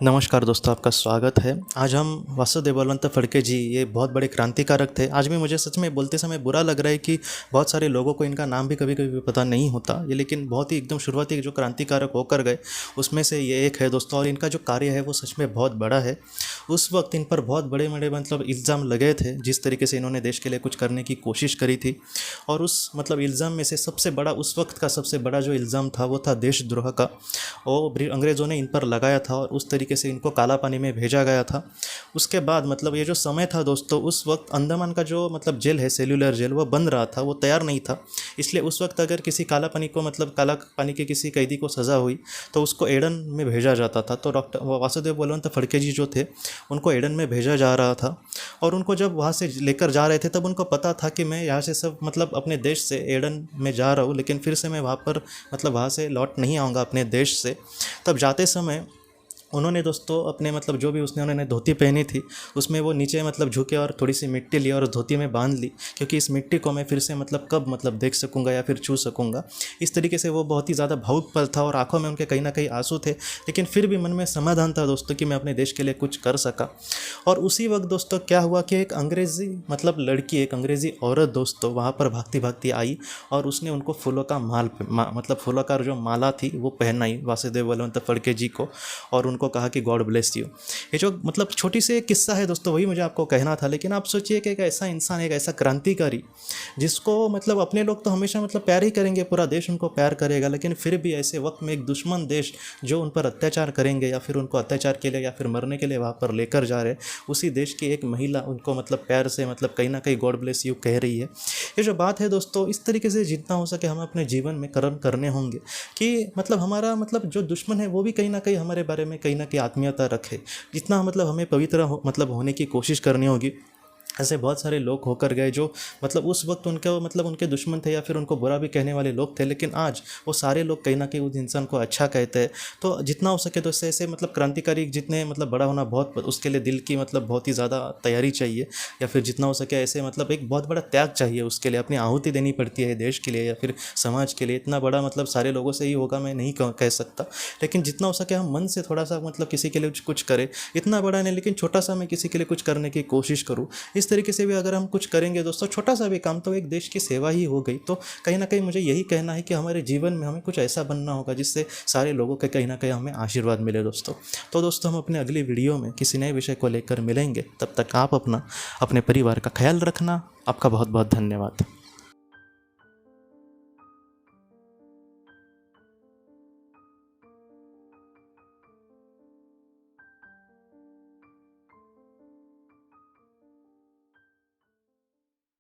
नमस्कार दोस्तों, आपका स्वागत है। आज हम वासुदेव बलवंत फड़के जी, ये बहुत बड़े क्रांतिकारक थे। आज भी मुझे सच में बोलते समय बुरा लग रहा है कि बहुत सारे लोगों को इनका नाम भी कभी-कभी पता नहीं होता। ये लेकिन बहुत ही एकदम शुरुआती जो क्रांतिकारक होकर गए, उसमें से ये एक है दोस्तों। और इनका जो कार्य है वो सच में बहुत बड़ा है। उस वक्त इन पर बहुत बड़े-बड़े मतलब इल्ज़ाम लगे थे, जिस तरीके से इन्होंने देश के लिए कुछ करने की कोशिश करी थी। और उस मतलब इल्ज़ाम में से सबसे बड़ा, उस वक्त का सबसे बड़ा जो इल्ज़ाम था वो था देशद्रोह का। वो अंग्रेज़ों ने इन पर लगाया था और उस तरीके से इनको काला पानी में भेजा गया था। उसके बाद मतलब ये जो समय था दोस्तों, उस वक्त अंडमान का जो मतलब जेल है, सेल्युलर जेल, वो बन रहा था, वो तैयार नहीं था। इसलिए उस वक्त अगर किसी काला पानी को मतलब काला पानी के किसी कैदी को सज़ा हुई तो उसको एडन में भेजा जाता था। तो डॉक्टर वासुदेव बलवंत फड़के जी जो थे, उनको एडन में भेजा जा रहा था। और उनको जब वहाँ से लेकर जा रहे थे तब उनको पता था कि मैं यहाँ से सब मतलब अपने देश से एडन में जा रहा हूँ, लेकिन फिर से मैं वहाँ पर मतलब वहाँ से लौट नहीं आऊँगा अपने देश से। तब जाते समय उन्होंने दोस्तों अपने मतलब जो भी उन्होंने धोती पहनी थी, उसमें वो नीचे मतलब झुके और थोड़ी सी मिट्टी ली और धोती में बांध ली, क्योंकि इस मिट्टी को मैं फिर से मतलब कब मतलब देख सकूंगा या फिर छू सकूंगा। इस तरीके से वो बहुत ही ज़्यादा भावुक पल था और आंखों में उनके कहीं ना कहीं आंसू थे, लेकिन फिर भी मन में समाधान था दोस्तों कि मैं अपने देश के लिए कुछ कर सका। और उसी वक्त दोस्तों क्या हुआ कि एक अंग्रेज़ी मतलब लड़की, एक अंग्रेज़ी औरत दोस्तों वहाँ पर भागती भागती आई और उसने उनको फूलों का मतलब फूलों का जो माला थी वो पहनाई वासुदेव बलवंत फड़के जी को, और उनको कहा कि गॉड ब्लेस यू। ये जो मतलब छोटी सी एक किस्सा है दोस्तों, वही मुझे आपको कहना था। लेकिन आप सोचिए कि एक ऐसा इंसान, एक ऐसा क्रांतिकारी, जिसको मतलब अपने लोग तो हमेशा मतलब प्यार ही करेंगे, पूरा देश उनको प्यार करेगा, लेकिन फिर भी ऐसे वक्त में एक दुश्मन देश जो उन पर अत्याचार करेंगे या फिर उनको अत्याचार के लिए या फिर मरने के लिए वहाँ पर लेकर जा रहे, उसी देश की एक महिला उनको मतलब प्यार से मतलब कहीं ना कहीं गॉड ब्लेस यू कह रही है। ये जो बात है दोस्तों, इस तरीके से जितना हो सके हमें अपने जीवन में कर्म करने होंगे कि मतलब हमारा मतलब जो दुश्मन है वो भी कहीं ना कहीं हमारे बारे में कहीं ना कहीं आत्मीयता रखे। जितना मतलब हमें पवित्र मतलब होने की कोशिश करनी होगी। ऐसे बहुत सारे लोग होकर गए जो मतलब उस वक्त उनके मतलब उनके दुश्मन थे या फिर उनको बुरा भी कहने वाले लोग थे, लेकिन आज वो सारे लोग कहीं ना कहीं उस इंसान को अच्छा कहते हैं। तो जितना हो सके तो इससे ऐसे मतलब क्रांतिकारी जितने मतलब बड़ा होना बहुत, उसके लिए दिल की मतलब बहुत ही ज़्यादा तैयारी चाहिए, या फिर जितना हो सके ऐसे मतलब एक बहुत बड़ा त्याग चाहिए, उसके लिए अपनी आहुति देनी पड़ती है देश के लिए या फिर समाज के लिए। इतना बड़ा मतलब सारे लोगों से ही होगा मैं नहीं कह सकता, लेकिन जितना हो सके हम मन से थोड़ा सा मतलब किसी के लिए कुछ करें। इतना बड़ा नहीं, लेकिन छोटा सा मैं किसी के लिए कुछ करने की कोशिश करूँ। इस तरीके से भी अगर हम कुछ करेंगे दोस्तों, छोटा सा भी काम, तो एक देश की सेवा ही हो गई। तो कहीं ना कहीं मुझे यही कहना है कि हमारे जीवन में हमें कुछ ऐसा बनना होगा जिससे सारे लोगों के कहीं ना कहीं हमें आशीर्वाद मिले दोस्तों। तो दोस्तों हम अपने अगली वीडियो में किसी नए विषय को लेकर मिलेंगे। तब तक आप अपना, अपने परिवार का ख्याल रखना। आपका बहुत बहुत धन्यवाद।